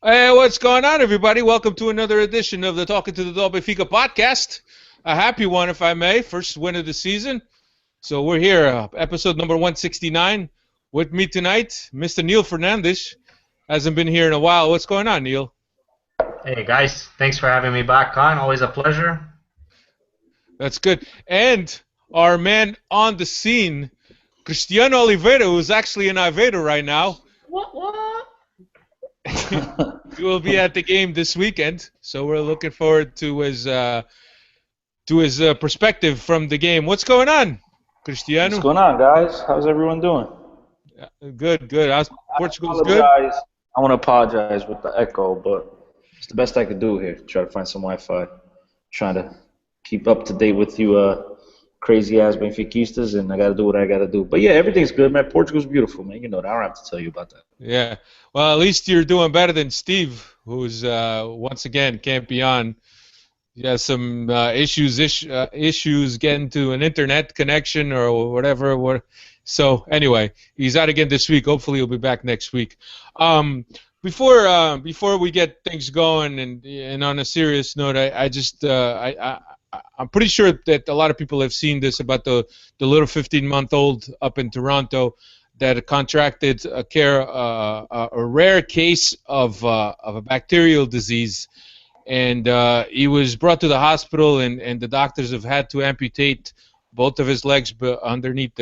Hey, what's going on, everybody? Welcome to another edition of the Talking to the Dog Benfica Podcast. A happy one, if I may. First win of the season. So we're here, episode number 169. With me tonight, Mr. Neil Fernandez. Hasn't been here in a while. What's going on, Neil? Hey guys, thanks for having me back on. Always a pleasure. That's good. And our man on the scene, Cristiano Oliveira, who's actually in Aveiro right now. What? He will be at the game this weekend, so we're looking forward to his perspective from the game. What's going on, Cristiano? What's going on, guys? How's everyone doing? Good. Portugal's good? I want to apologize with the echo, but it's the best I could do here. Try to find some Wi-Fi. Trying to keep up to date with you crazy-ass Benfiquistas, and I got to do what I got to do. But, yeah, everything's good, man. Portugal's beautiful, man. You know that. I don't have to tell you about that. Yeah. Well, at least you're doing better than Steve, who's, once again, can't be on. He has some issues getting to an internet connection or whatever. So, anyway, he's out again this week. Hopefully he'll be back next week. Before we get things going and on a serious note, I'm pretty sure that a lot of people have seen this about the little 15-month-old up in Toronto that contracted a rare case of a bacterial disease, and he was brought to the hospital, and the doctors have had to amputate both of his legs underneath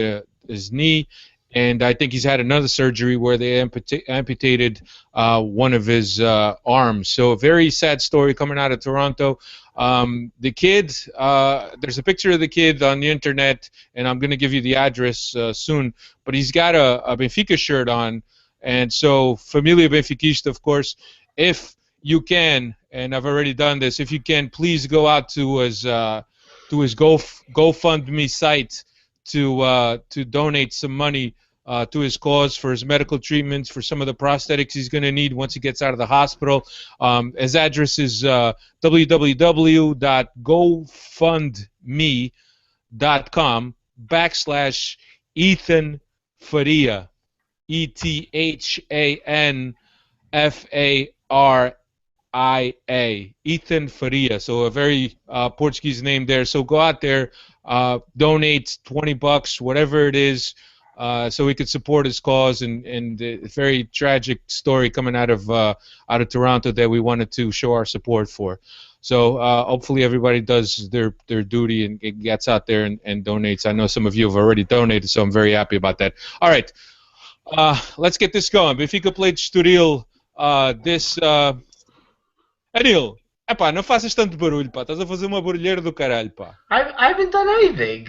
his knee, and I think he's had another surgery where they amputated one of his arms. So a very sad story coming out of Toronto. The kid, there's a picture of the kid on the internet, and I'm going to give you the address soon, but he's got a Benfica shirt on, and so Familia Benfiquista, of course, if you can, and I've already done this, if you can, please go out to his GoFundMe site to donate some money to his cause for his medical treatments, for some of the prosthetics he's going to need once he gets out of the hospital. His address is www.gofundme.com/Ethan Faria, ETHANFARIA, Ethan Faria. So a very Portuguese name there. So go out there, donate $20, whatever it is, so we could support his cause, and a very tragic story coming out of Toronto that we wanted to show our support for. So hopefully everybody does their duty and gets out there and donates. I know some of you have already donated, so I'm very happy about that. All right, let's get this going. Benfica played Estoril this... Anil, epá, não faças tanto barulho, pá. Estás a fazer uma barulheira do caralho, pá. I haven't done anything.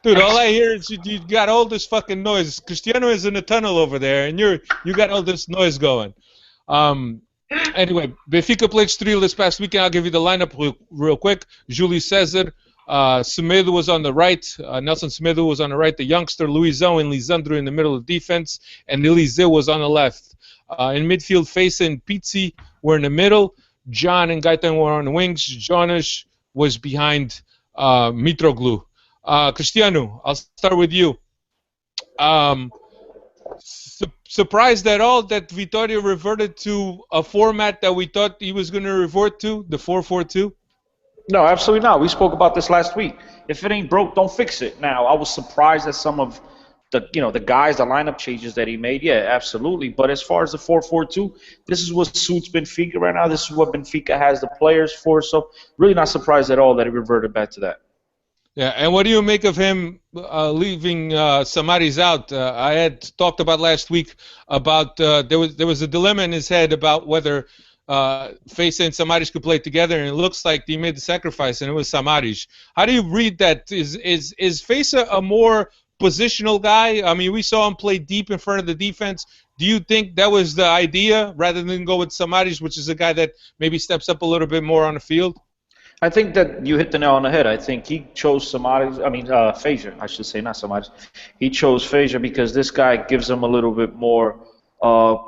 Dude, all I hear is you got all this fucking noise. Cristiano is in a tunnel over there, and you got all this noise going. Anyway, Benfica played Estoril this past weekend. I'll give you the lineup real quick. Júlio César, Semedo was on the right. Nelson Semedo was on the right. The youngster Luizão and Lisandro in the middle of defense, and Eliseu was on the left. In midfield, Feiça and Pizzi were in the middle. John and Gaetan were on the wings. Jonas was behind Mitroglou. Cristiano, I'll start with you. Surprised at all that Vitoria reverted to a format that we thought he was going to revert to, the 4-4-2? No, absolutely not. We spoke about this last week. If it ain't broke, don't fix it. Now, I was surprised at some of the lineup changes that he made. Yeah, absolutely. But as far as the 4-4-2, this is what suits Benfica right now. This is what Benfica has the players for. So really not surprised at all that he reverted back to that. Yeah, and what do you make of him leaving Samaris out? I had talked about last week about there was a dilemma in his head about whether Feiça and Samaris could play together, and it looks like he made the sacrifice, and it was Samaris. How do you read that? Is Feiça a more positional guy? I mean, we saw him play deep in front of the defense. Do you think that was the idea rather than go with Samaris, which is a guy that maybe steps up a little bit more on the field? I think that you hit the nail on the head. I think he chose Feiça, I should say, not Samaris. He chose Feiça because this guy gives him a little bit more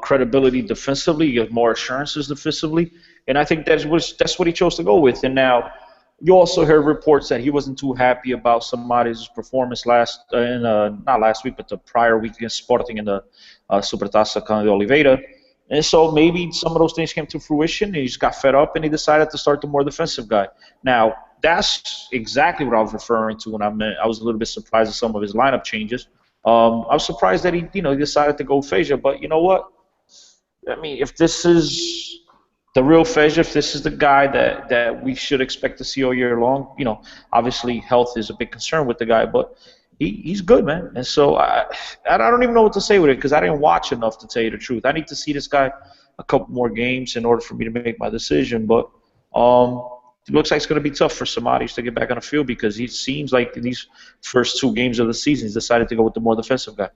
credibility defensively, you have more assurances defensively, and I think that's what he chose to go with. And now you also heard reports that he wasn't too happy about Samaris' performance not last week, but the prior week against Sporting in the Supertaça Candido Oliveira. And so maybe some of those things came to fruition, and he just got fed up, and he decided to start the more defensive guy. Now, that's exactly what I was referring to when I was a little bit surprised at some of his lineup changes. I was surprised that he decided to go Fejsa, but you know what? I mean, if this is the real Fejsa, if this is the guy that we should expect to see all year long, obviously health is a big concern with the guy, but he's good, man. And so I don't even know what to say with it because I didn't watch enough to tell you the truth. I need to see this guy a couple more games in order for me to make my decision, but it looks like it's going to be tough for Samaris to get back on the field because he seems like in these first 2 games of the season he's decided to go with the more defensive guy.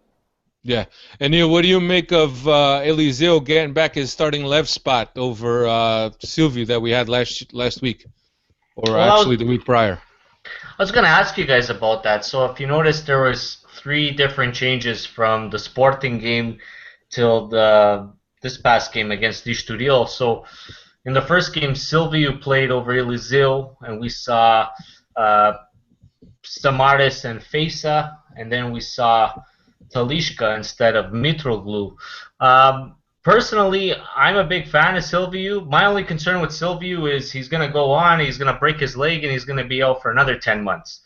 Yeah. And Neil, what do you make of Eliseu getting back his starting left spot over Silvio that we had last week, or actually the week prior? I was going to ask you guys about that. So if you noticed, there was 3 different changes from the Sporting game till this past game against Estoril. So in the first game, Silvio played over Eliseu, and we saw Samaris and Fejsa, and then we saw Talisca instead of Mitroglou. Personally, I'm a big fan of Silvio. My only concern with Silvio is he's going to go on, he's going to break his leg, and he's going to be out for another 10 months.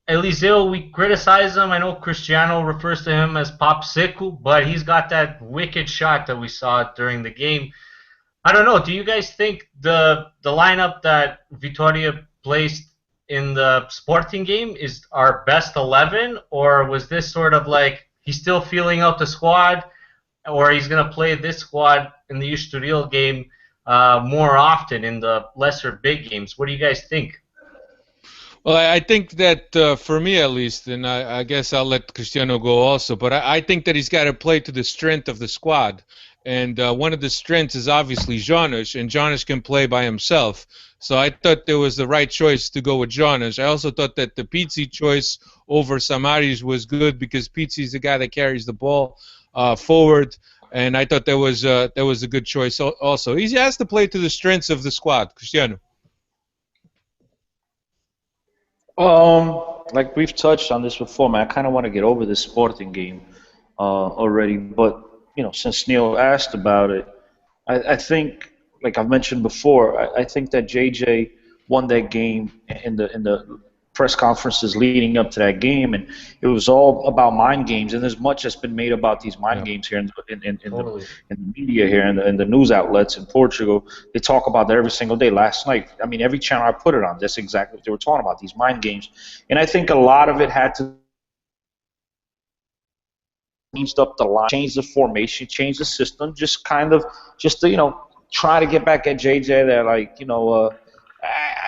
Eliseu, we criticize him. I know Cristiano refers to him as Pop Seco, but he's got that wicked shot that we saw during the game. I don't know. Do you guys think the lineup that Vitoria placed in the Sporting game is our best 11, or was this sort of like he's still feeling out the squad, or he's going to play this squad in the Estoril game more often in the lesser big games? What do you guys think? Well, I think that for me at least, and I guess I'll let Cristiano go also, but I think that he's got to play to the strength of the squad. And one of the strengths is obviously Jonas, and Jonas can play by himself. So I thought there was the right choice to go with Jonas. I also thought that the Pizzi choice over Samaris was good because Pizzi is the guy that carries the ball forward, and I thought that was a good choice also. He has to play to the strengths of the squad. Cristiano. Like we've touched on this before, man. I kind of want to get over this Sporting game already, but since Neil asked about it, I think, like I've mentioned before, I think that JJ won that game in the press conferences leading up to that game, and it was all about mind games. And there's much that's been made about these mind games here in the media here and the news outlets in Portugal. They talk about that every single day. Last night, I mean, every channel I put it on, that's exactly what they were talking about, these mind games. And I think a lot of it had to changed up the line, changed the formation, changed the system, just to try to get back at JJ that I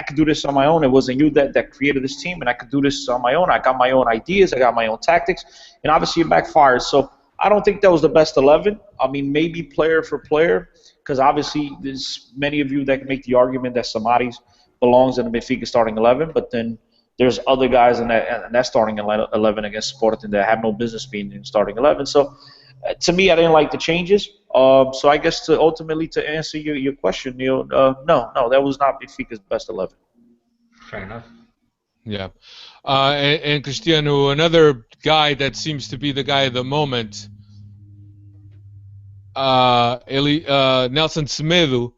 could do this on my own. It wasn't you that created this team, and I could do this on my own. I got my own ideas, I got my own tactics, and obviously it backfired. So I don't think that was the best 11. I mean, maybe player for player, because obviously there's many of you that can make the argument that Samaris belongs in the Benfica starting 11, but then there's other guys in that starting 11 against Sporting that have no business being in starting 11. So to me, I didn't like the changes. So I guess ultimately to answer your question, Neil, no, that was not Benfica's best 11. Fair enough. Yeah. And Cristiano, another guy that seems to be the guy of the moment, Nelson Semedo.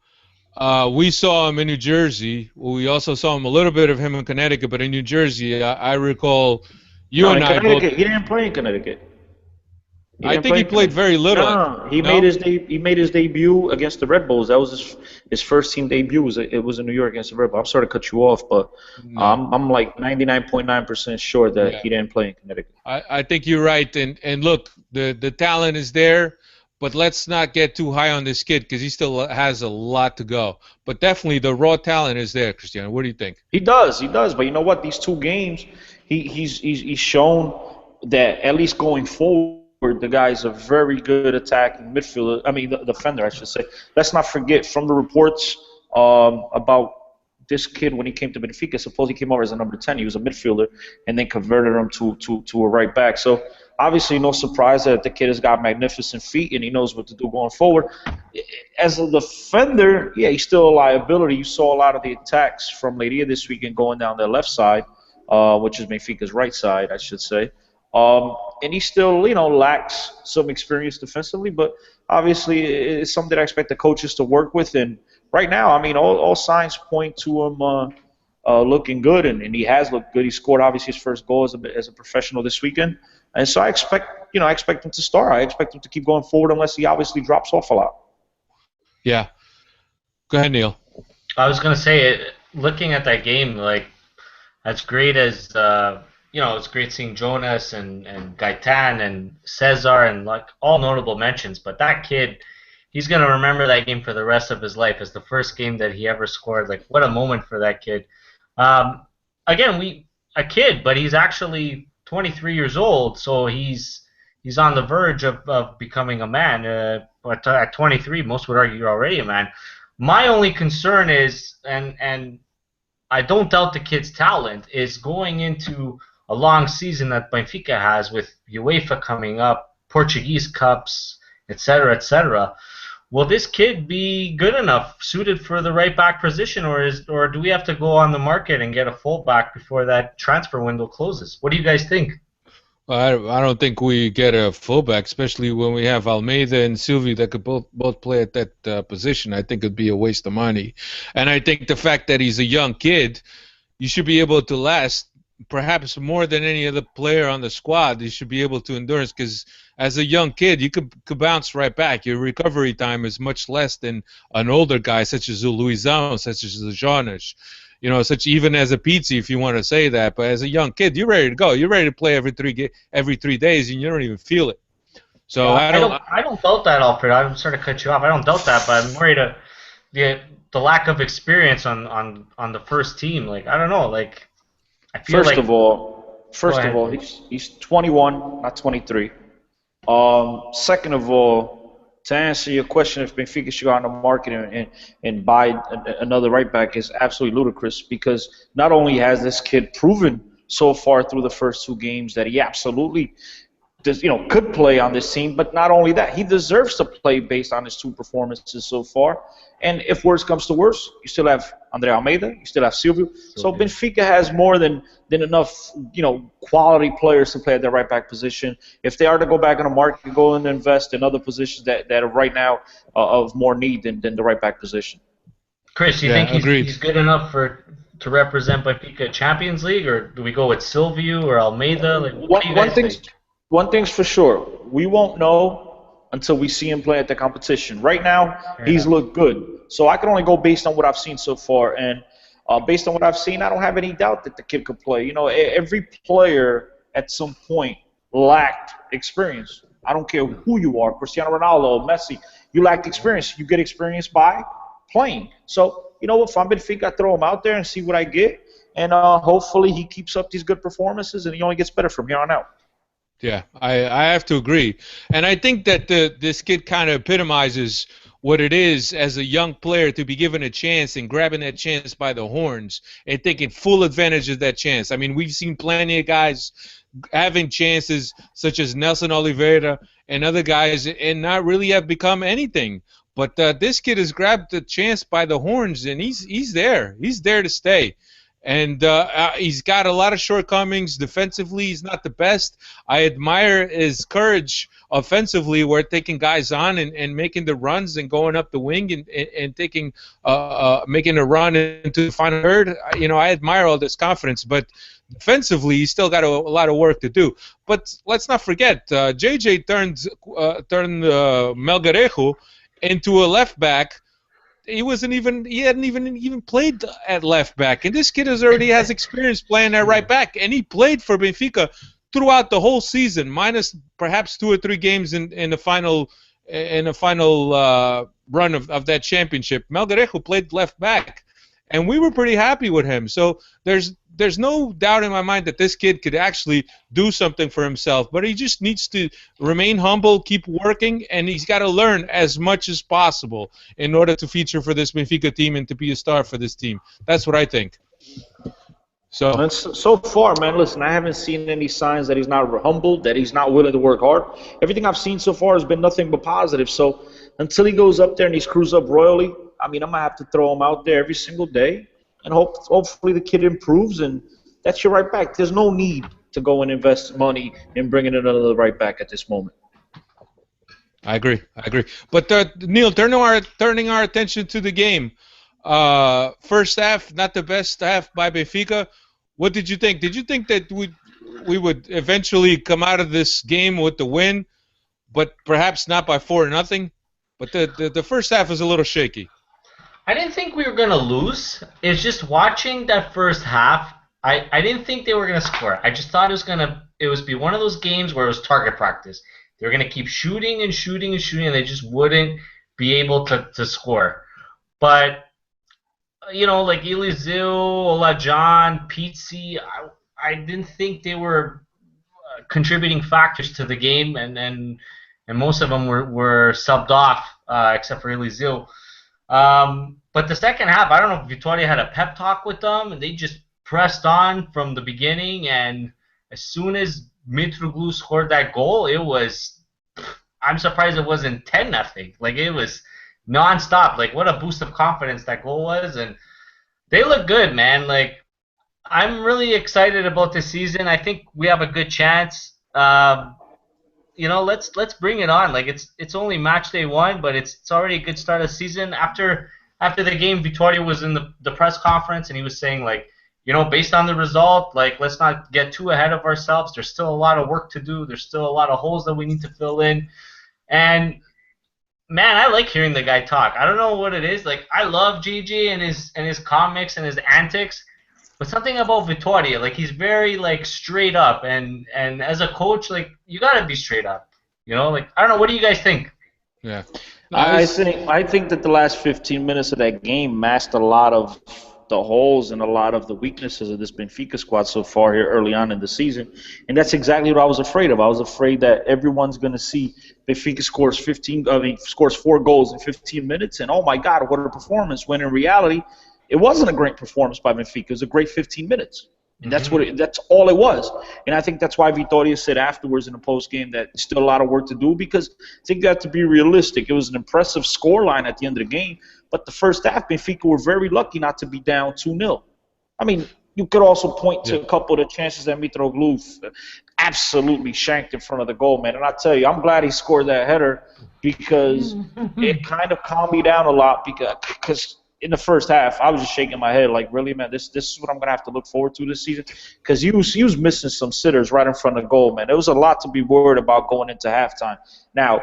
We saw him in New Jersey. We also saw him a little bit of him in Connecticut, but in New Jersey, I recall you and I both. He didn't play in Connecticut. I think he played very little. No, he made his debut against the Red Bulls. That was his first team debut. It was in New York against the Red Bulls. I'm sorry to cut you off, but I'm like 99.9% sure that he didn't play in Connecticut. I think you're right. And look, the talent is there, but let's not get too high on this kid because he still has a lot to go. But definitely the raw talent is there, Cristiano. What do you think? He does. But you know what? These 2 games, he's shown that at least going forward, the guy's a very good attacking midfielder. I mean, the defender, I should say. Let's not forget from the reports about this kid when he came to Benfica. Suppose he came over as a number 10. He was a midfielder and then converted him to a right back. So obviously, no surprise that the kid has got magnificent feet and he knows what to do going forward. As a defender, yeah, he's still a liability. You saw a lot of the attacks from Leiria this weekend going down their left side, which is Benfica's right side, I should say. And he still, lacks some experience defensively, but obviously it's something that I expect the coaches to work with. And right now, I mean, all signs point to him looking good, and he has looked good. He scored obviously his first goal as a professional this weekend, and so I expect him to start. I expect him to keep going forward unless he obviously drops off a lot. Yeah. Go ahead, Neil. I was gonna say, looking at that game, like as great as it's great seeing Jonas and Gaetan and Cesar and like all notable mentions, but that kid, he's gonna remember that game for the rest of his life as the first game that he ever scored. Like, what a moment for that kid. Again, a kid, but he's actually 23 years old, so he's on the verge of becoming a man. But at 23, most would argue you're already a man. My only concern is, and I don't doubt the kid's talent, is going into a long season that Benfica has with UEFA coming up, Portuguese Cups, etc., etc. Will this kid be good enough, suited for the right back position, or do we have to go on the market and get a fullback before that transfer window closes? What do you guys think? I don't think we get a fullback, especially when we have Almeida and Silvio that could both play at that position. I think it'd be a waste of money. And I think the fact that he's a young kid, you should be able to last perhaps more than any other player on the squad. You should be able to endure, because as a young kid, you could bounce right back. Your recovery time is much less than an older guy such as a Luizão, such as a Jonas. Such even as a Pizzi, if you want to say that. But as a young kid, you're ready to go. You're ready to play every 3 days, and you don't even feel it. So I don't doubt that, Alfred. I'm sorry to cut you off. I don't doubt that, but I'm worried the lack of experience on the first team. Like, I don't know. Like, I feel First of all, he's 21, not 23. Second of all, to answer your question, if Benfica should go on the market and buy another right back is absolutely ludicrous, because not only has this kid proven so far through the first 2 games that he absolutely could play on this team, but not only that, he deserves to play based on his 2 performances so far. And if worse comes to worse, you still have Andre Almeida, you still have Silvio. So Benfica has more than enough, quality players to play at their right back position. If they are to go back on the market, go and invest in other positions that are right now of more need than the right back position. Chris, do you think he's good enough to represent Benfica Champions League, or do we go with Silvio or Almeida? Like, one thing's for sure, we won't know until we see him play at the competition. Right now, he's looked good. So I can only go based on what I've seen so far. And based on what I've seen, I don't have any doubt that the kid could play. Every player at some point lacked experience. I don't care who you are, Cristiano Ronaldo, Messi. You lacked experience. You get experience by playing. So, if I'm Benfica, I throw him out there and see what I get. And hopefully he keeps up these good performances and he only gets better from here on out. Yeah, I have to agree. And I think that this kid kind of epitomizes what it is as a young player to be given a chance and grabbing that chance by the horns and taking full advantage of that chance. I mean, we've seen plenty of guys having chances such as Nelson Oliveira and other guys and not really have become anything. But this kid has grabbed the chance by the horns, and he's there. He's there to stay. And he's got a lot of shortcomings. Defensively, he's not the best. I admire his courage offensively, where taking guys on and making the runs and going up the wing and taking making a run into the final third. I admire all this confidence. But defensively, he's still got a lot of work to do. But let's not forget, JJ turned Melgarejo into a left back. He hadn't even played at left back, and this kid already has experience playing at right back, and he played for Benfica throughout the whole season, minus perhaps 2 or 3 games in the final run of that championship. Melgarejo played left back, and we were pretty happy with him. So there's no doubt in my mind that this kid could actually do something for himself, but he just needs to remain humble, keep working, and he's got to learn as much as possible in order to feature for this Benfica team and to be a star for this team. That's what I think. So far, man, listen, I haven't seen any signs that he's not humble, that he's not willing to work hard. Everything I've seen so far has been nothing but positive. So until he goes up there and he screws up royally, I mean, I'm going to have to throw him out there every single day. And hopefully the kid improves, and that's your right back. There's no need to go and invest money in bringing another right back at this moment. I agree. But Neil, turning our attention to the game. First half, not the best half by Benfica. What did you think? Did you think that we would eventually come out of this game with the win, but perhaps not by 4-0? But the first half was a little shaky. I didn't think we were going to lose. It's just watching that first half, I didn't think they were going to score. I just thought it was be one of those games where it was target practice. They were going to keep shooting and shooting and shooting, and they just wouldn't be able to score. But, like Eliseu, Olajan, Pizzi, I didn't think they were contributing factors to the game, and most of them were subbed off, except for Eliseu. But the second half, I don't know if Vitoria had a pep talk with them, and they just pressed on from the beginning, and as soon as Mitroglou scored that goal, I'm surprised it wasn't 10-0. Like, it was nonstop. Like, what a boost of confidence that goal was, and they look good, man. Like, I'm really excited about this season. I think we have a good chance. Let's bring it on. Like, it's only match day 1, but it's already a good start of the season. After the game, Vitoria was in the press conference, and he was saying, like, based on the result, like, let's not get too ahead of ourselves. There's still a lot of work to do. There's still a lot of holes that we need to fill in. And, man, I like hearing the guy talk. I don't know what it is. Like, I love Gigi and his comics and his antics, but something about Vitoria, like, he's very, like, straight up. And as a coach, like, you got to be straight up. Like, I don't know. What do you guys think? Yeah. I think that the last 15 minutes of that game masked a lot of the holes and a lot of the weaknesses of this Benfica squad so far here early on in the season. And that's exactly what I was afraid of. I was afraid that everyone's going to see Benfica scores 4 goals in 15 minutes, and oh my God, what a performance, when in reality, it wasn't a great performance by Benfica. It was a great 15 minutes. And that's all it was. And I think that's why Vitoria said afterwards in the post game that still a lot of work to do, because I think you have to be realistic. It was an impressive scoreline at the end of the game, but the first half, Benfica were very lucky not to be down 2-0. I mean, you could also point to a couple of the chances that Mitroglou absolutely shanked in front of the goal, man. And I tell you, I'm glad he scored that header, because it kind of calmed me down a lot, because in the first half, I was just shaking my head like, really, man, this is what I'm going to have to look forward to this season? Because he was missing some sitters right in front of the goal, man. There was a lot to be worried about going into halftime. Now,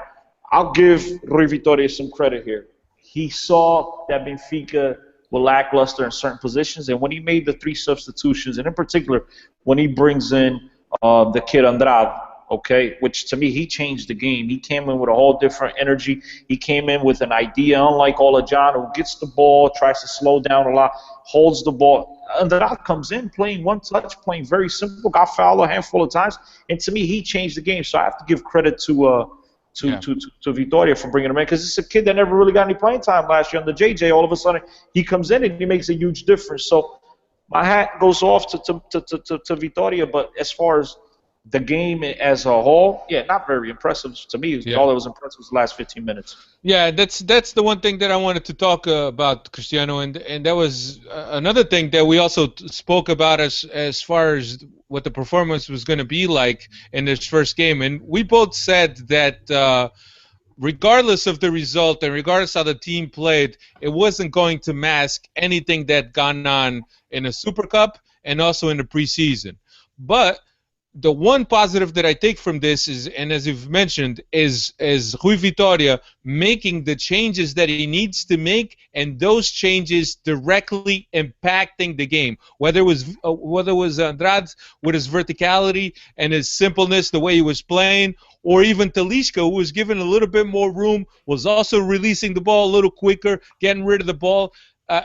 I'll give Rui Vitoria some credit here. He saw that Benfica were lackluster in certain positions, and when he made the 3 substitutions, and in particular, when he brings in the kid Andrade, okay, which to me, he changed the game. He came in with a whole different energy. He came in with an idea, unlike Olajan, who gets the ball, tries to slow down a lot, holds the ball. Andrade comes in playing one touch, playing very simple, got fouled a handful of times, and to me, he changed the game. So I have to give credit to Vitoria for bringing him in, because it's a kid that never really got any playing time last year under JJ. All of a sudden, he comes in and he makes a huge difference. So my hat goes off to Vitoria, but as far as the game as a whole, not very impressive to me. All that was impressive was the last 15 minutes. Yeah, that's the one thing that I wanted to talk about, Cristiano, and that was another thing that we also spoke about as far as what the performance was going to be like in this first game. And we both said that regardless of the result and regardless how the team played, it wasn't going to mask anything that gone on in the Super Cup and also in the preseason. But the one positive that I take from this is, and as you've mentioned, is Rui Vitoria making the changes that he needs to make, and those changes directly impacting the game. Whether it was Andrade with his verticality and his simpleness, the way he was playing, or even Talisca, who was given a little bit more room, was also releasing the ball a little quicker, getting rid of the ball.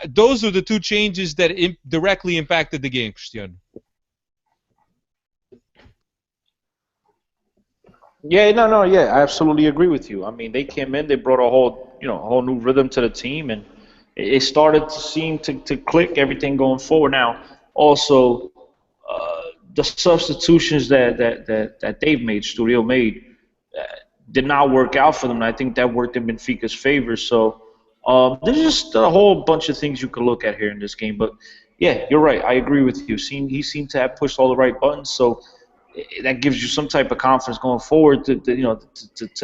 Those are the 2 changes that directly impacted the game, Cristiano. I absolutely agree with you. I mean, they came in, they brought a whole new rhythm to the team, and it started to seem to click, everything going forward. Now, also, the substitutions that they've made, Estoril made, did not work out for them, and I think that worked in Benfica's favor. So there's just a whole bunch of things you could look at here in this game. But, yeah, you're right. I agree with you. He seemed to have pushed all the right buttons, so that gives you some type of confidence going forward to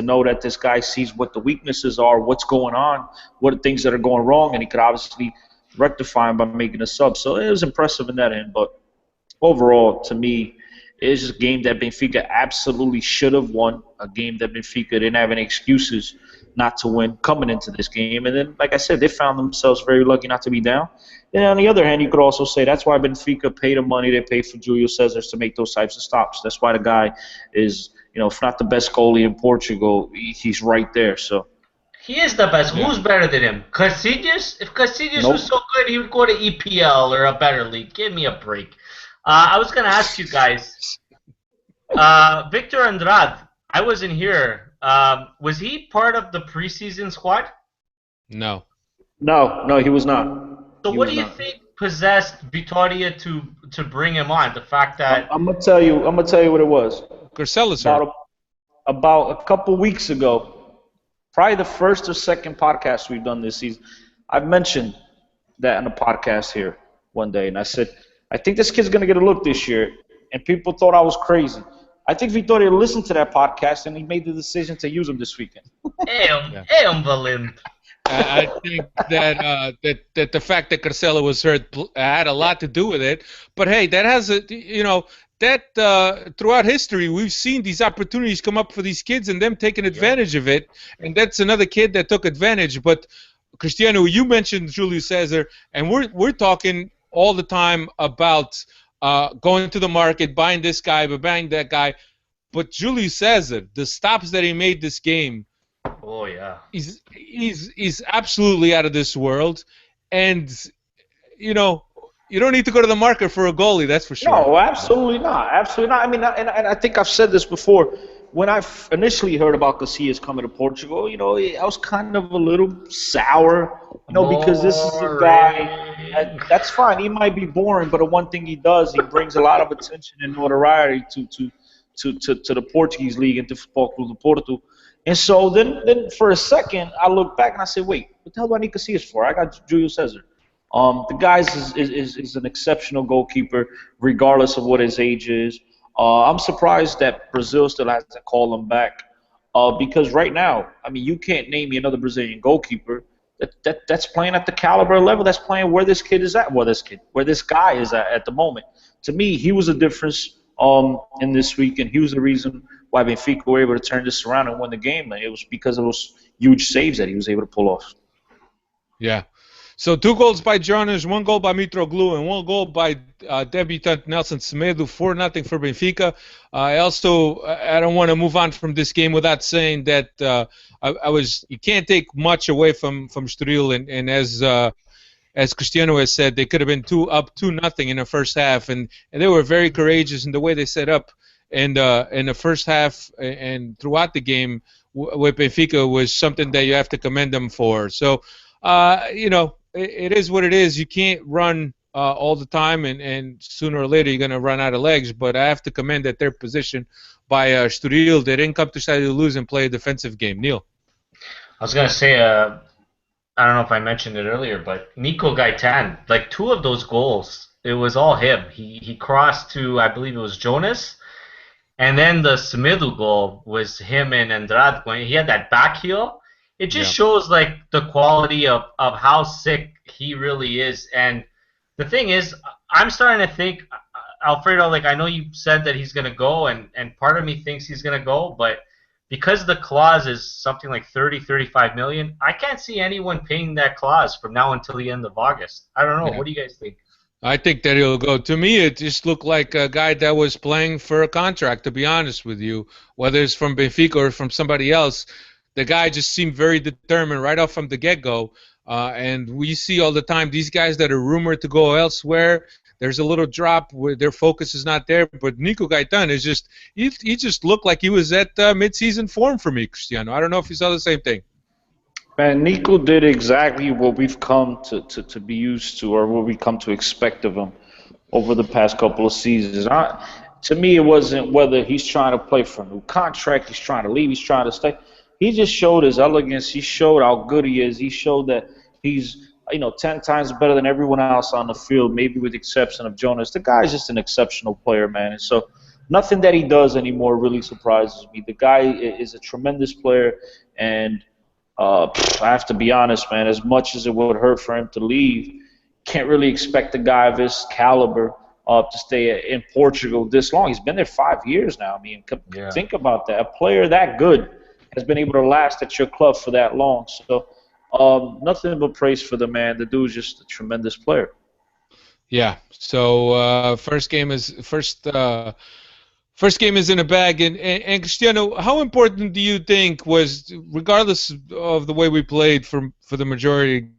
know that this guy sees what the weaknesses are, what's going on, what are things that are going wrong, and he could obviously rectify them by making a sub. So it was impressive in that end. But overall, to me, it's just a game that Benfica absolutely should have won, a game that Benfica didn't have any excuses not to win coming into this game. And then, like I said, they found themselves very lucky not to be down. And on the other hand, you could also say that's why Benfica paid the money they paid for Julio César to make those types of stops. That's why the guy is, if not the best goalie in Portugal, he's right there. So he is the best. Yeah. Who's better than him? Casillas? If Casillas was so good, he would go to EPL or a better league. Give me a break. I was going to ask you guys, Victor Andrade, I wasn't here. Was he part of the preseason squad? No. No, he was not. So what do you think possessed Vitoria to bring him on? The fact that I'm gonna tell you what it was. Garcella's about a couple weeks ago, probably the first or second podcast we've done this season. I've mentioned that in a podcast here one day, and I said I think this kid's gonna get a look this year, and people thought I was crazy. I think Vitoria listened to that podcast, and he made the decision to use him this weekend. Valent. I think that the fact that Carcella was hurt had a lot to do with it. But hey, that has throughout history we've seen these opportunities come up for these kids and them taking advantage of it. And that's another kid that took advantage. But Cristiano, you mentioned Julio César, and we're talking all the time about going to the market, buying this guy, but buying that guy. But Julio César, the stops that he made this game. Oh yeah, he's absolutely out of this world, and you don't need to go to the market for a goalie, that's for sure. No, absolutely not, I mean, and I think I've said this before. When I initially heard about Casillas coming to Portugal, I was kind of a little sour, because this is a guy. That's fine. He might be boring, but the one thing he does, he brings a lot of attention and notoriety to the Portuguese league and to Futebol Clube do Porto. And so then for a second, I look back and I say, wait, what the hell do I need Casillas for? I got Julio César. The guy is an exceptional goalkeeper, regardless of what his age is. I'm surprised that Brazil still hasn't called him back, because right now, I mean, you can't name me another Brazilian goalkeeper that's playing at the caliber level, that's playing where this kid is at, where this guy is at the moment. To me, he was a difference in this week, and he was the reason why Benfica were able to turn this around and win the game. It was because of those huge saves that he was able to pull off. Yeah. So 2 goals by Jonas, 1 goal by Mitroglou, and 1 goal by debutant Nelson Semedo, 4-0 for Benfica. I don't want to move on from this game without saying that you can't take much away from Estoril, and as Cristiano has said, they could have been 2-0 in the first half, and they were very courageous in the way they set up. And in the first half and throughout the game with Benfica was something that you have to commend them for. So, it is what it is. You can't run all the time, and sooner or later you're going to run out of legs. But I have to commend that their position by Estoril. They didn't come to try to lose and play a defensive game. Neil? I was going to say, I don't know if I mentioned it earlier, but Nico Gaitan, like 2 of those goals, it was all him. He crossed to, I believe it was Jonas. And then the Semedo goal was him and Andrade going. He had that back heel. It just shows like the quality of how sick he really is. And the thing is, I'm starting to think, Alfredo, like I know you said that he's going to go, and part of me thinks he's going to go, but because the clause is something like 35 million, I can't see anyone paying that clause from now until the end of August. I don't know. Yeah. What do you guys think? I think that he'll go. To me, it just looked like a guy that was playing for a contract, to be honest with you. Whether it's from Benfica or from somebody else, the guy just seemed very determined right off from the get-go. And we see all the time these guys that are rumored to go elsewhere, there's a little drop where their focus is not there. But Nico Gaitan is just he just looked like he was at mid-season form for me, Cristiano. I don't know if you saw the same thing. Man, Nico did exactly what we've come to be used to, or what we come to expect of him over the past couple of seasons. To me, it wasn't whether he's trying to play for a new contract, he's trying to leave, he's trying to stay. He just showed his elegance. He showed how good he is. He showed that he's 10 times better than everyone else on the field, maybe with the exception of Jonas. The guy's just an exceptional player, man. And so nothing that he does anymore really surprises me. The guy is a tremendous player, and I have to be honest, man. As much as it would hurt for him to leave, can't really expect a guy of his caliber to stay in Portugal this long. He's been there 5 years now. I mean, think about that. A player that good has been able to last at your club for that long. So nothing but praise for the man. The dude's just a tremendous player. Yeah. So first game is in a bag. And Cristiano, how important do you think was, regardless of the way we played for the majority?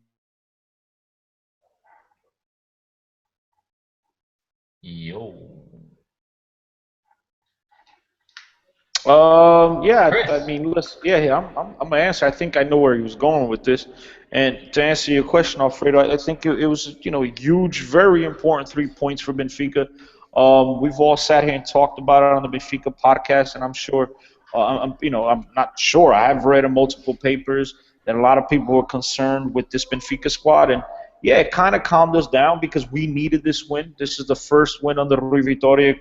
I mean, I'm gonna answer. I think I know where he was going with this, and to answer your question, Alfredo, I think it was a huge, very important 3 points for Benfica. We've all sat here and talked about it on the Benfica podcast, and I'm sure, I'm not sure. I have read in multiple papers that a lot of people were concerned with this Benfica squad, and yeah, it kind of calmed us down because we needed this win. This is the first win under Vitoria,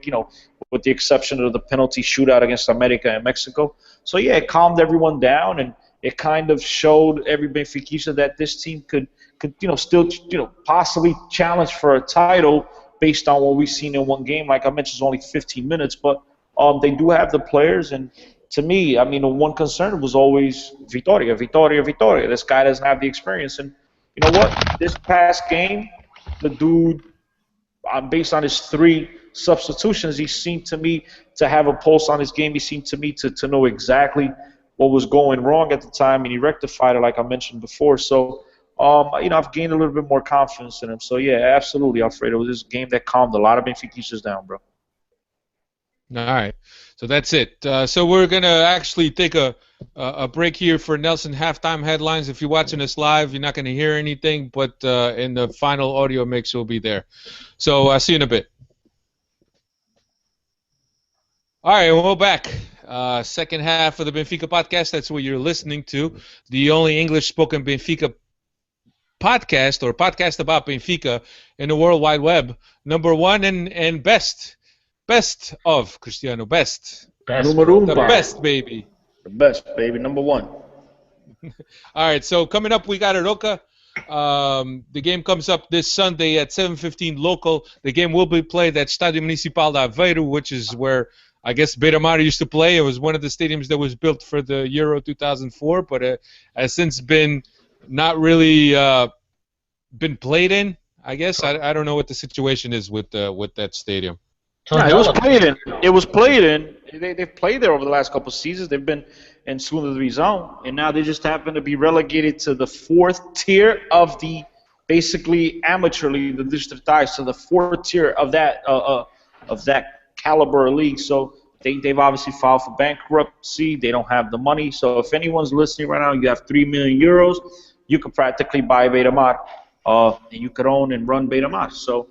with the exception of the penalty shootout against America in Mexico. So yeah, it calmed everyone down, and it kind of showed every Benfiquista that this team could still possibly challenge for a title based on what we've seen in one game. Like I mentioned, it's only 15 minutes, but they do have the players. And to me, I mean, the one concern was always Vitoria. This guy doesn't have the experience. And you know what? This past game, the dude, based on his 3 substitutions, he seemed to me to have a pulse on his game. He seemed to me to know exactly what was going wrong at the time, and he rectified it, like I mentioned before. So, I've gained a little bit more confidence in him. So, yeah, absolutely, Alfredo. It was this game that calmed a lot of Benfiquistas down, bro. All right. So that's it. So we're going to actually take a break here for Nelson halftime headlines. If you're watching us live, you're not going to hear anything, but in the final audio mix, will be there. So I'll see you in a bit. All right, we're back. Second half of the Benfica podcast. That's what you're listening to. The only English-spoken Benfica podcast, or podcast about Benfica in the World Wide Web. Number 1 and best. Best of, Cristiano. Best. The best, baby. The best, baby. Number 1. All right, so coming up, we got Arouca. The game comes up this Sunday at 7:15 local. The game will be played at Estádio Municipal de Aveiro, which is where I guess Beira-Mar used to play. It was one of the stadiums that was built for the Euro 2004, but has since been not really been played in, I guess. I don't know what the situation is with that stadium. Yeah, it was played in. It was played in. They've played there over the last couple of seasons. They've been in Segunda Divisão, and now they just happen to be relegated to the 4th tier of the basically amateur league, the Distritais, so the 4th tier of that caliber league. So they've obviously filed for bankruptcy. They don't have the money. So if anyone's listening right now, you have 3 million euros, you could practically buy Beira-Mar, and you could own and run Beira-Mar. So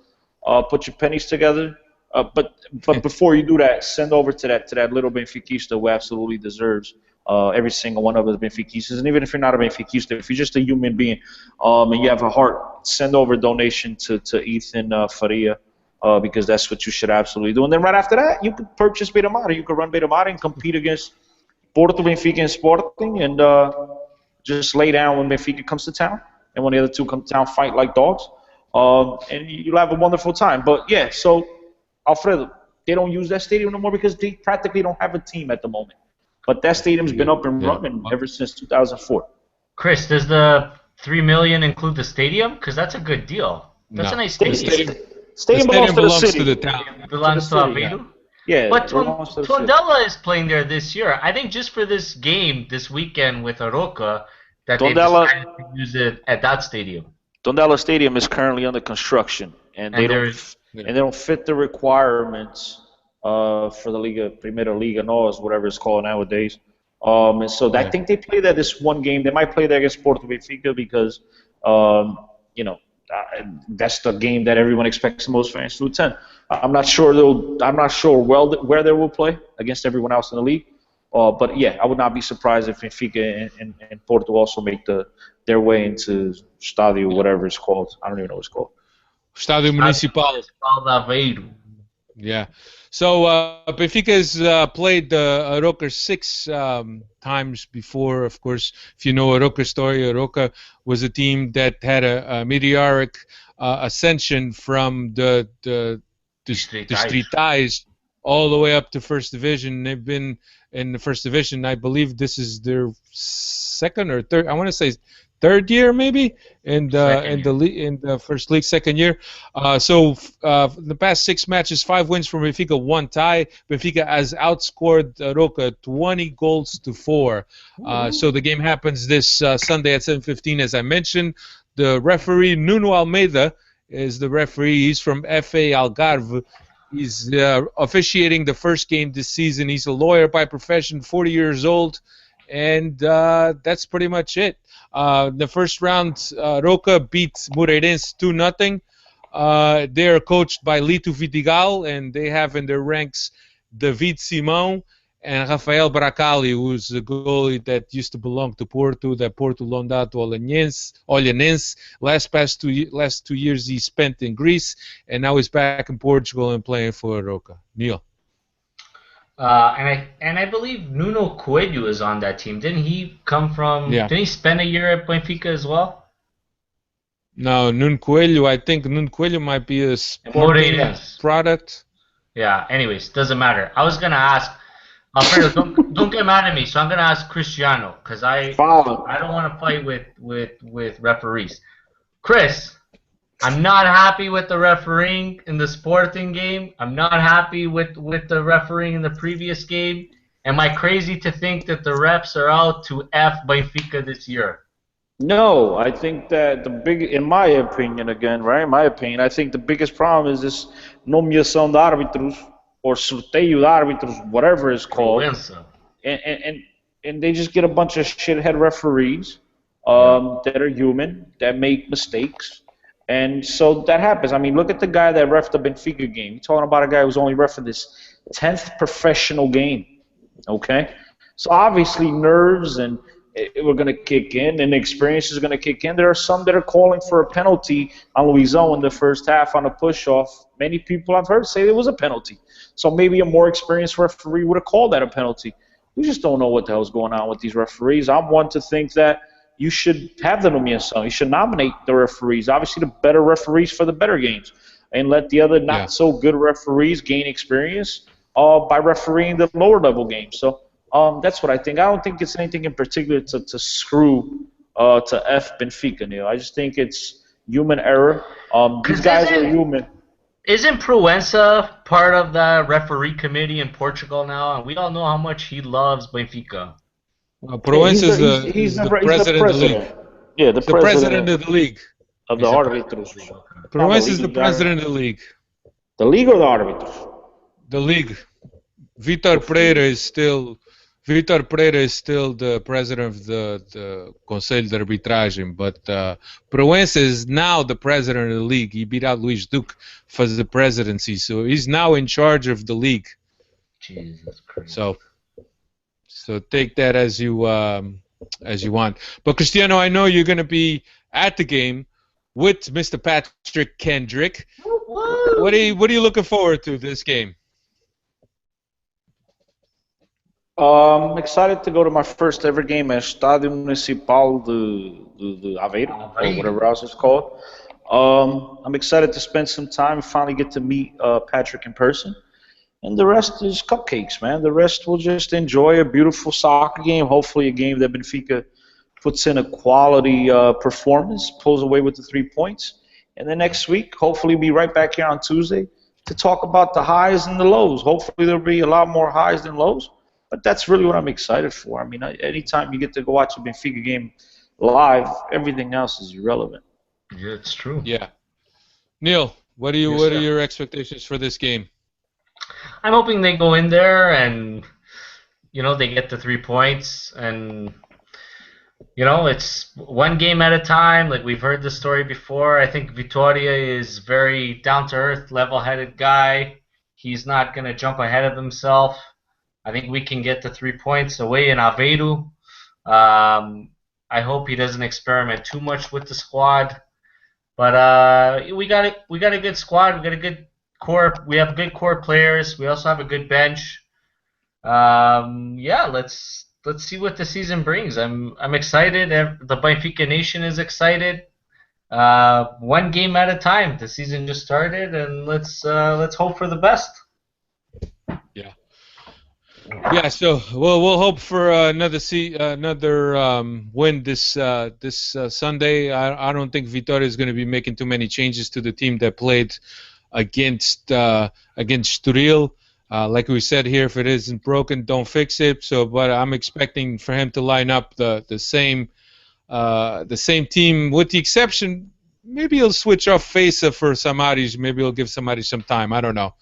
put your pennies together. But before you do that, send over to that little Benfiquista who absolutely deserves every single one of us Benfiquistas. And even if you're not a Benfiquista, if you're just a human being and you have a heart, send over a donation to Ethan Faria, because that's what you should absolutely do. And then right after that, you could purchase Beira-Mar. You could run Beira-Mar and compete against Porto, Benfica, and Sporting, and just lay down when Benfica comes to town. And when the other two come to town, fight like dogs. And you'll have a wonderful time. But, yeah, so Alfredo, they don't use that stadium no more because they practically don't have a team at the moment. But that stadium's been up and running ever since 2004. Chris, does the $3 million include the stadium? Because that's a good deal. That's a nice stadium. Stadium belongs to the town. It belongs to Aveiro? Yeah. But Tondela is playing there this year. I think just for this game, this weekend with Arouca, that they decided to use it at that stadium. Tondela Stadium is currently under construction, and they don't fit the requirements for the Liga, Primera Liga Nós, whatever it's called nowadays. And so I think they play there this one game. They might play there against Porto Benfica because, that's the game that everyone expects the most fans to attend. I'm not sure where they will play against everyone else in the league. But yeah, I would not be surprised if Benfica and Porto also make their way into Estádio, whatever it's called. I don't even know what it's called. Estádio Municipal de Aveiro. Yeah. So Benfica has played Arouca 6 times before. Of course, if you know Arouca's story, Arouca was a team that had a meteoric ascension from the Distritais. Distritais all the way up to First Division. They've been in the First Division. I believe this is their second or third. I want to say third year, maybe, in Second year. in the first league, second year. The past 6 matches, 5 wins for Benfica, 1 tie. Benfica has outscored Roca 20 goals to 4. So the game happens this Sunday at 7:15, as I mentioned. The referee, Nuno Almeida, is the referee. He's from FA Algarve. He's officiating the first game this season. He's a lawyer by profession, 40 years old. And that's pretty much it. The first round, Roca beat Moreirense 2-0. They are coached by Lito Vidigal, and they have in their ranks David Simão and Rafael Bracali, who's a goalie that used to belong to Porto, that Porto loaned out to Olhanense. Last 2 years he spent in Greece, and now he's back in Portugal and playing for Roca. Neil. And I believe Nuno Coelho is on that team. Didn't he come from? Yeah. Didn't he spend a year at Benfica as well? No, Nuno Coelho. I think Nuno Coelho might be a Sporting Moreirense. product. Yeah. Anyways, doesn't matter. I was gonna ask. Alfredo, don't get mad at me. So I'm gonna ask Cristiano because I don't want to fight with referees. Chris, I'm not happy with the refereeing in the Sporting game. I'm not happy with the refereeing in the previous game. Am I crazy to think that the refs are out to F Benfica this year? No, I think that in my opinion, I think the biggest problem is this nomeação de árbitros or sorteio de árbitros, whatever it's called, and they just get a bunch of shithead referees that are human, that make mistakes. And so that happens. I mean, look at the guy that reffed the Benfica game. You're talking about a guy who's only reffed this 10th professional game, okay? So obviously nerves and we're going to kick in, and experience is going to kick in. There are some that are calling for a penalty on Luizão in the first half on a push-off. Many people I've heard say it was a penalty. So maybe a more experienced referee would have called that a penalty. We just don't know what the hell's going on with these referees. I'm one to think that you should have the nomeação. You should nominate the referees. Obviously, the better referees for the better games, and let the other not-so-good referees gain experience by refereeing the lower-level games. So that's what I think. I don't think it's anything in particular to screw to F Benfica, Neil. I just think it's human error. These guys are human. Isn't Proença part of the referee committee in Portugal now? And we all know how much he loves Benfica. Proença is the president of the league. Yeah, the president of the league. Of the arbitros. Proença is the president of the league. The league or the arbitros? The league. Vitor Pereira is still the president of the Conselho de Arbitragem, but Proença is now the president of the league. He beat out Luís Duque for the presidency, so he's now in charge of the league. Jesus Christ. So take that as you want. But Cristiano, I know you're going to be at the game with Mr. Patrick Kendrick. What are you looking forward to this game? I'm excited to go to my first ever game at Estádio Municipal de Aveiro, or whatever else it's called. I'm excited to spend some time and finally get to meet Patrick in person. And the rest is cupcakes, man. The rest will just enjoy a beautiful soccer game, hopefully a game that Benfica puts in a quality performance, pulls away with the 3 points. And then next week, hopefully be right back here on Tuesday to talk about the highs and the lows. Hopefully there'll be a lot more highs than lows. But that's really what I'm excited for. I mean, anytime you get to go watch a Benfica game live, everything else is irrelevant. Yeah, it's true. Yeah. Neil, what are your expectations for this game? I'm hoping they go in there and, they get the 3 points. And, it's one game at a time. Like, we've heard this story before. I think Vitoria is very down-to-earth, level-headed guy. He's not going to jump ahead of himself. I think we can get the 3 points away in Aveiro. I hope he doesn't experiment too much with the squad. But we got a good squad. We got a good core. We have good core players. We also have a good bench. Yeah, let's see what the season brings. I'm excited. The Benfica Nation is excited. One game at a time. The season just started, and let's hope for the best. Yeah. Yeah, so we'll hope for another win this Sunday. I don't think Vitoria is going to be making too many changes to the team that played against Estoril. Like we said here, if it isn't broken, don't fix it. So, but I'm expecting for him to line up the same team, with the exception maybe he'll switch off Fesa for Samaris. Maybe he'll give somebody some time. I don't know.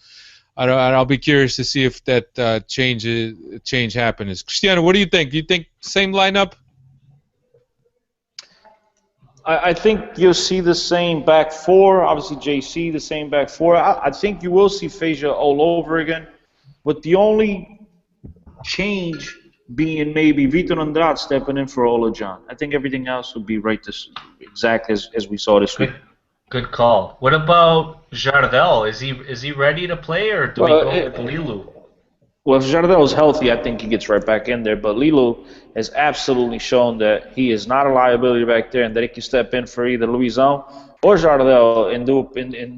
I'll be curious to see if that change happens. Cristiano, what do you think? Do you think same lineup? I think you'll see the same back four. Obviously, JC, the same back four. I think you will see Feja all over again. But the only change being maybe Vitor and Andrade stepping in for Olajan. I think everything else will be right exact as we saw this week. Good call. What about Jardel? Is he ready to play, or do we go with Lilu? Well, if Jardel is healthy, I think he gets right back in there. But Lilu has absolutely shown that he is not a liability back there, and that he can step in for either Luizão or Jardel and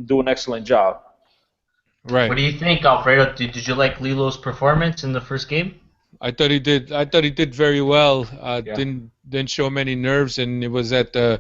do an excellent job. Right. What do you think, Alfredo? Did you like Lilo's performance in the first game? I thought he did very well. Didn't show many nerves, and it was at the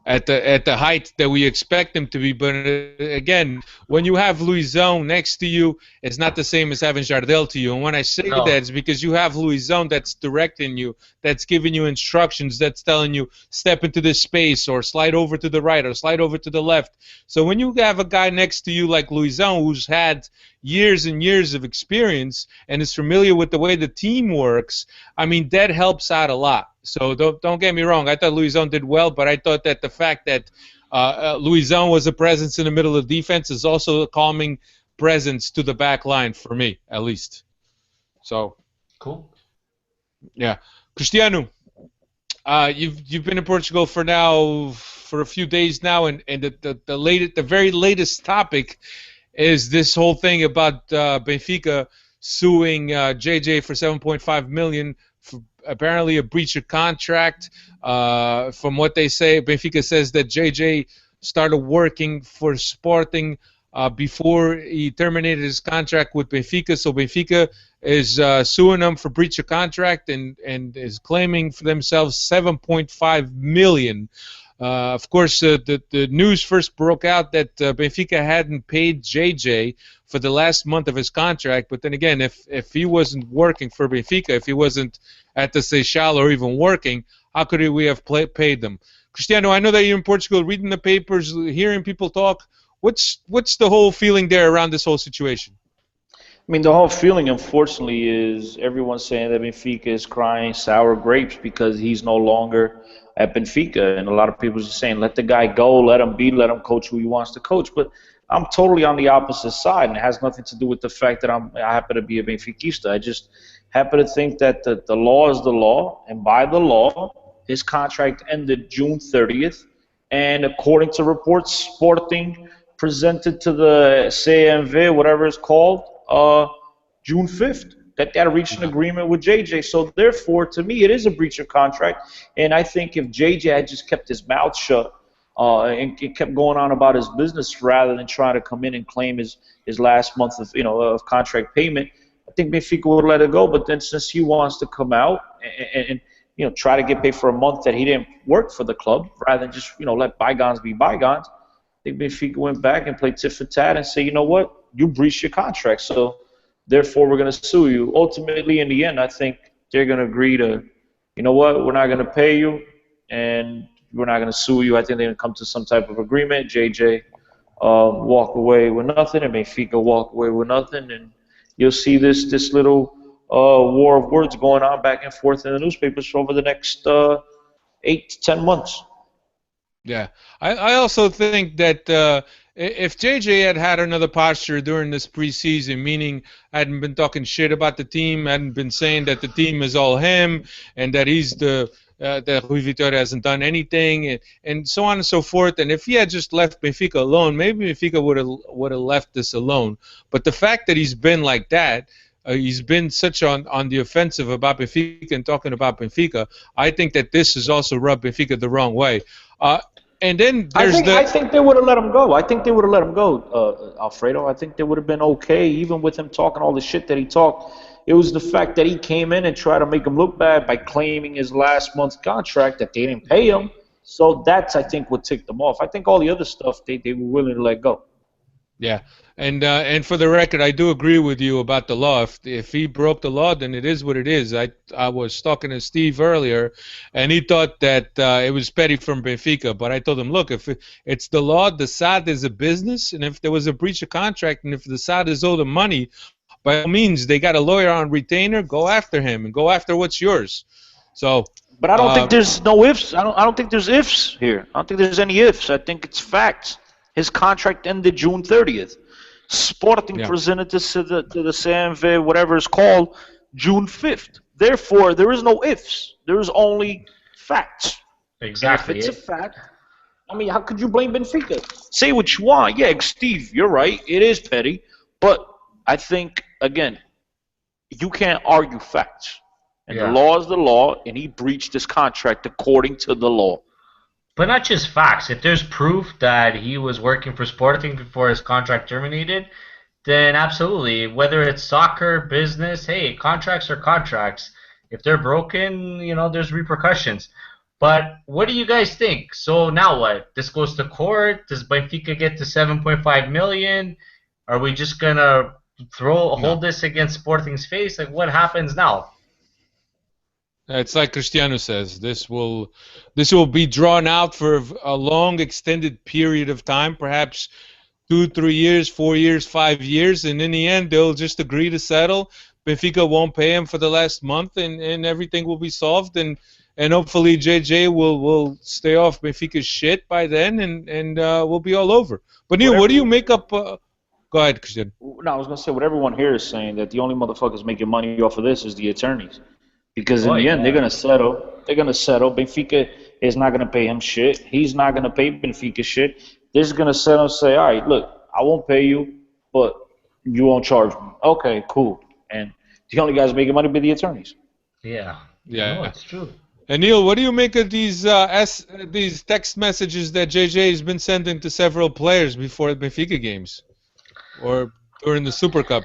height that we expect him to be. But again, when you have Luizão next to you, it's not the same as having Jardel to you. And when I say that, it's because you have Luizão that's directing you, that's giving you instructions, that's telling you step into this space or slide over to the right or slide over to the left. So when you have a guy next to you like Luizão, who's had years and years of experience and is familiar with the way the team works, I mean, that helps out a lot. So don't get me wrong. I thought Luizão did well, but I thought that the fact that Luizão was a presence in the middle of defense is also a calming presence to the back line for me, at least. So cool. Yeah, Cristiano, you've been in Portugal for a few days now, and the very latest topic is this whole thing about Benfica suing JJ for 7.5 million for apparently a breach of contract. From what they say, Benfica says that JJ started working for Sporting before he terminated his contract with Benfica. So Benfica is suing him for breach of contract and is claiming for themselves 7.5 million. Of course, the news first broke out that Benfica hadn't paid JJ for the last month of his contract. But then again, if he wasn't working for Benfica, if he wasn't at the Seixal or even working, how could we have paid them? Cristiano, I know that you're in Portugal, reading the papers, hearing people talk. What's the whole feeling there around this whole situation? I mean, the whole feeling, unfortunately, is everyone's saying that Benfica is crying sour grapes because he's no longer at Benfica. And a lot of people are just saying, let the guy go, let him let him coach who he wants to coach. But I'm totally on the opposite side, and it has nothing to do with the fact that I happen to be a Benfiquista. I just happen to think that the law is the law, and by the law, his contract ended June 30th. And according to reports, Sporting presented to the CMV, whatever it's called, June 5th, that they reached an agreement with JJ. So therefore, to me, it is a breach of contract. And I think if JJ had just kept his mouth shut and kept going on about his business rather than trying to come in and claim his last month of contract payment, I think Benfica would let it go. But then since he wants to come out and try to get paid for a month that he didn't work for the club, rather than just let bygones be bygones, I think Benfica went back and played tit for tat and said, you know what, you breached your contract, so therefore we're going to sue you. Ultimately, in the end, I think they're going to agree to, you know what, we're not going to pay you and we're not going to sue you. I think they're going to come to some type of agreement. JJ walk away with nothing, and Benfica walk away with nothing, and you'll see this little war of words going on back and forth in the newspapers for over the next 8 to 10 months. Yeah, I also think that if JJ had another posture during this preseason, meaning hadn't been talking shit about the team, hadn't been saying that the team is all him and that he's the that Rui Vitoria hasn't done anything, and so on and so forth. And if he had just left Benfica alone, maybe Benfica would have left this alone. But the fact that he's been like that, he's been such on the offensive about Benfica and talking about Benfica, I think that this has also rubbed Benfica the wrong way. And then there's I think they would have let him go. I think they would have let him go, Alfredo. I think they would have been okay, even with him talking all the shit that he talked. It was the fact that he came in and tried to make him look bad by claiming his last month's contract that they didn't pay him. So that's, I think, what ticked them off. I think all the other stuff they were willing to let go. Yeah, and for the record, I do agree with you about the law. If he broke the law, then it is what it is. I was talking to Steve earlier, and he thought that it was petty from Benfica. But I told him, look, if it's the law, the SAD is a business, and if there was a breach of contract, and if the SAD is owed him money, by all means, they got a lawyer on retainer. Go after him and go after what's yours. So. But I don't think there's no ifs. I don't think there's ifs here. I don't think there's any ifs. I think it's facts. His contract ended June 30th. Sporting presented this to the CMV, whatever it's called, June 5th. Therefore, there is no ifs. There is only facts. Exactly. And if it's a fact, I mean, how could you blame Benfica? Say what you want. Yeah, Steve, you're right. It is petty. But I think, again, you can't argue facts. And the law is the law, and he breached his contract according to the law. But not just facts. If there's proof that he was working for Sporting before his contract terminated, then absolutely. Whether it's soccer, business, hey, contracts are contracts. If they're broken, there's repercussions. But what do you guys think? So now what? This goes to court? Does Benfica get to 7.5 million? Are we just going to hold this against Sporting's face? Like, what happens now? It's like Cristiano says. This will be drawn out for a long, extended period of time, perhaps 2, 3 years, 4 years, 5 years, and in the end, they'll just agree to settle. Benfica won't pay him for the last month, and everything will be solved, and hopefully JJ will stay off Benfica's shit by then, and we'll be all over. But Neil, what do you make up? Go ahead, Cristiano. No, I was gonna say what everyone here is saying, that the only motherfuckers making money off of this is the attorneys. Because in the end, they're going to settle. They're going to settle. Benfica is not going to pay him shit. He's not going to pay Benfica shit. They're just going to settle and say, all right, look, I won't pay you, but you won't charge me. Okay, cool. And the only guys making money be the attorneys. Yeah. Yeah. No, it's true. And Neil, what do you make of these text messages that JJ has been sending to several players before the Benfica games or during the Super Cup?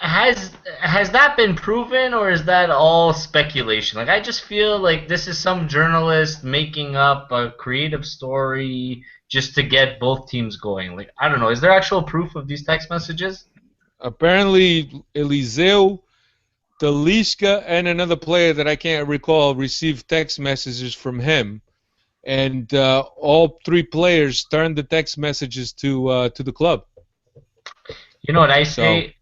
Has that been proven, or is that all speculation? Like, I just feel like this is some journalist making up a creative story just to get both teams going. Like, I don't know. Is there actual proof of these text messages? Apparently, Eliseu, Talisca, and another player that I can't recall received text messages from him, and all 3 players turned the text messages to the club. You know what I say?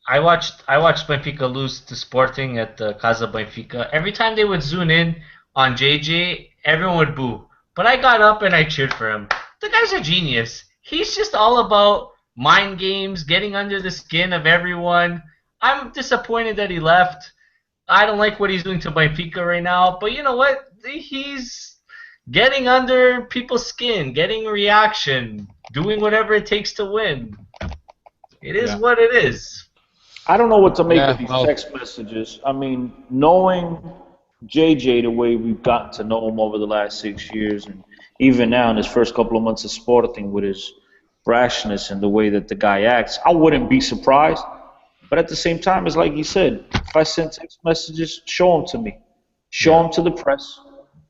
I watched Benfica lose to Sporting at the Casa Benfica. Every time they would zoom in on JJ, everyone would boo. But I got up and I cheered for him. The guy's a genius. He's just all about mind games, getting under the skin of everyone. I'm disappointed that he left. I don't like what he's doing to Benfica right now. But you know what? He's getting under people's skin, getting a reaction, doing whatever it takes to win. It is what it is. I don't know what to make of these text messages. I mean, knowing JJ the way we've gotten to know him over the last 6 years, and even now in his first couple of months of Sporting with his brashness and the way that the guy acts, I wouldn't be surprised. But at the same time, it's like he said, if I send text messages, show them to me. Show them to the press.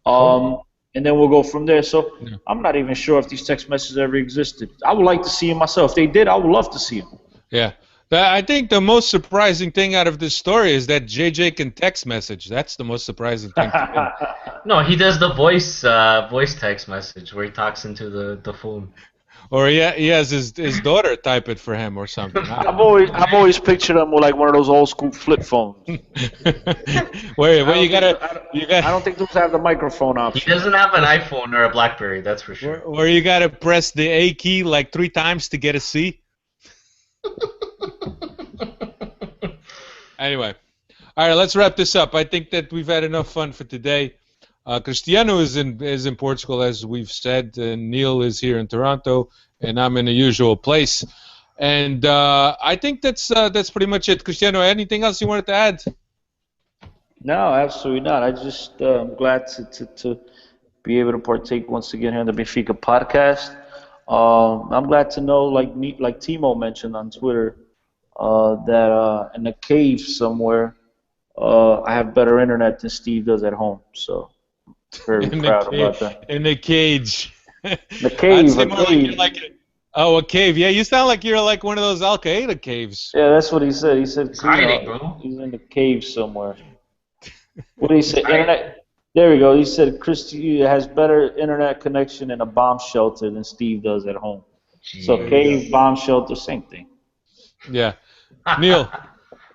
And then we'll go from there. So I'm not even sure if these text messages ever existed. I would like to see them myself. If they did, I would love to see them. Yeah. I think the most surprising thing out of this story is that JJ can text message. That's the most surprising thing to me. No, he does the voice text message where he talks into the phone. Or he has his daughter type it for him or something. I've always pictured him with like one of those old school flip phones. where you gotta. I don't think those have the microphone option. He doesn't have an iPhone or a BlackBerry, that's for sure. Where you gotta press the A key like 3 times to get a C. Anyway, all right, let's wrap this up. I think that we've had enough fun for today. Cristiano is in Portugal, as we've said, and Neil is here in Toronto, and I'm in the usual place. And I think that's pretty much it. Cristiano, anything else you wanted to add? No, absolutely not. I just I'm glad to be able to partake once again here in the Benfica podcast. I'm glad to know, like Timo mentioned on Twitter, that in a cave somewhere, I have better internet than Steve does at home. So very proud about that. In a cage. The cave, a cave. A cave. Yeah, you sound like you're like one of those Al Qaeda caves. Yeah, that's what he said. He said hiding, bro. He's in the cave somewhere. What did he say? Internet. There we go. He said Christy has better internet connection in a bomb shelter than Steve does at home. Jeez. So cave, bomb shelter, same thing. Yeah. Neil.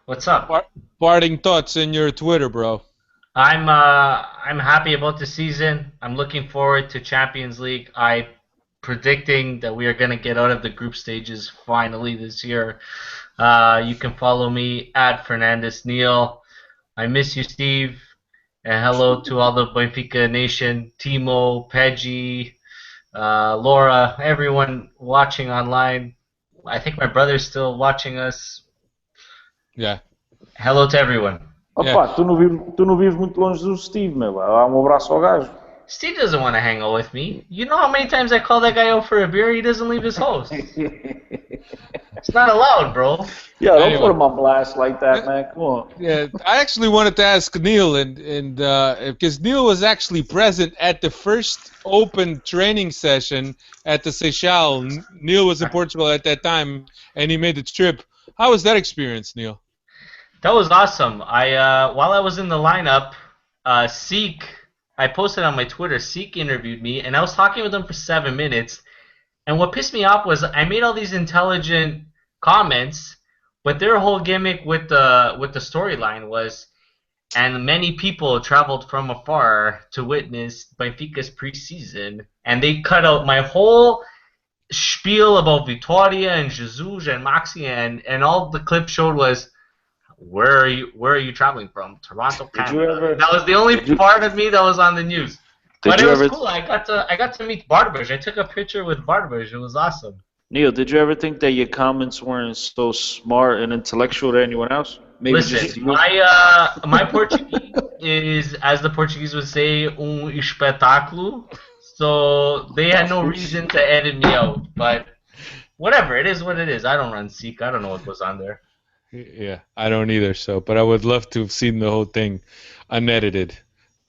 What's up? Parting thoughts in your Twitter, bro. I'm happy about the season. I'm looking forward to Champions League. I'm predicting that we are going to get out of the group stages finally this year. You can follow me at Fernandez Neil. I miss you, Steve. And hello to all the Benfica Nation, Timo, Peggy, Laura, everyone watching online. I think my brother's still watching us. Yeah. Hello to everyone. Opa, tu não vives muito longe do Steve, meu. Abraço ao gajo. Steve doesn't want to hang out with me. You know how many times I call that guy out for a beer? He doesn't leave his house. It's not allowed, bro. Yeah, don't put him on blast like that, man. Come on. Yeah, I actually wanted to ask Neil, and because Neil was actually present at the first open training session at the Seychelles. Neil was in Portugal at that time, and he made the trip. How was that experience, Neil? That was awesome. While I was in the lineup, Seek, I posted on my Twitter, Seek interviewed me, and I was talking with him for 7 minutes. And what pissed me off was I made all these intelligent comments, but their whole gimmick with the storyline was, and many people traveled from afar to witness Benfica's preseason, and they cut out my whole spiel about Vitoria and Jesus and Maxi, and all the clip showed was, where are you traveling from? Toronto, Canada. That was the only part of me that was on the news. But it was cool. I got to meet Bartbush. I took a picture with Bartbush. It was awesome. Neil, did you ever think that your comments weren't so smart and intellectual to anyone else? Maybe listen, my Portuguese is, as the Portuguese would say, espetáculo. So they had no reason to edit me out. But whatever, it is what it is. I don't run Seek. I don't know what goes on there. Yeah, I don't either. So, but I would love to have seen the whole thing unedited. I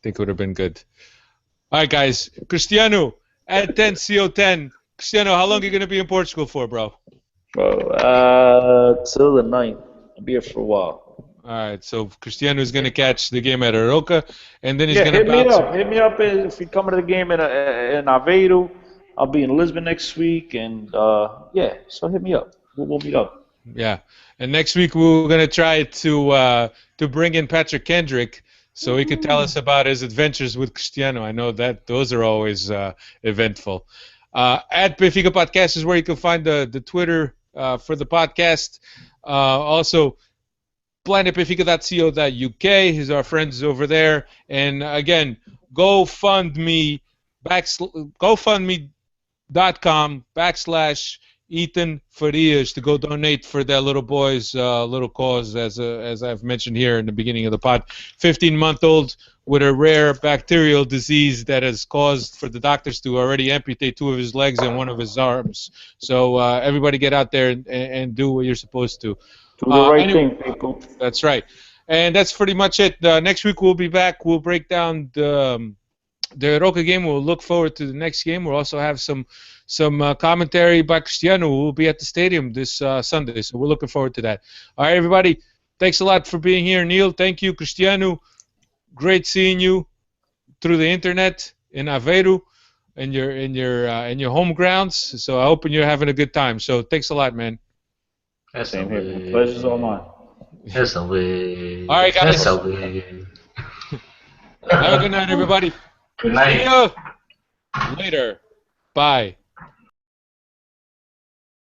think it would have been good. All right, guys. Cristiano at 10CO10. Cristiano, how long are you going to be in Portugal for, bro? Bro, till the 9th. I'll be here for a while. All right, so Cristiano is going to catch the game at Arouca, and then he's going to bounce. Hit me up if you come to the game in Aveiro. I'll be in Lisbon next week, and yeah, so hit me up. We'll meet up. Yeah, and next week we're going to try to bring in Patrick Kendrick so he could tell us about his adventures with Cristiano. I know that those are always eventful. At Benfica Podcast is where you can find the Twitter for the podcast. Also, planetbenfica.co.uk is our friends over there. And again, GoFundMe.com/Ethan Farias to go donate for that little boy's little cause, as I've mentioned here in the beginning of the pod. 15-month-old with a rare bacterial disease that has caused for the doctors to already amputate 2 of his legs and 1 of his arms. So everybody get out there and do what you're supposed to. Do the right thing, people. That's right. And that's pretty much it. Next week we'll be back. We'll break down the Arouca game. We'll look forward to the next game. We'll also have some commentary by Cristiano, who will be at the stadium this Sunday. So we're looking forward to that. All right, everybody. Thanks a lot for being here. Neil, thank you. Cristiano, great seeing you through the internet in Aveiro, in your home grounds. So I hope you're having a good time. So thanks a lot, man. Same here. Pleasure's all mine. All right, guys. Have a good night, everybody. Good night. See you later. Bye.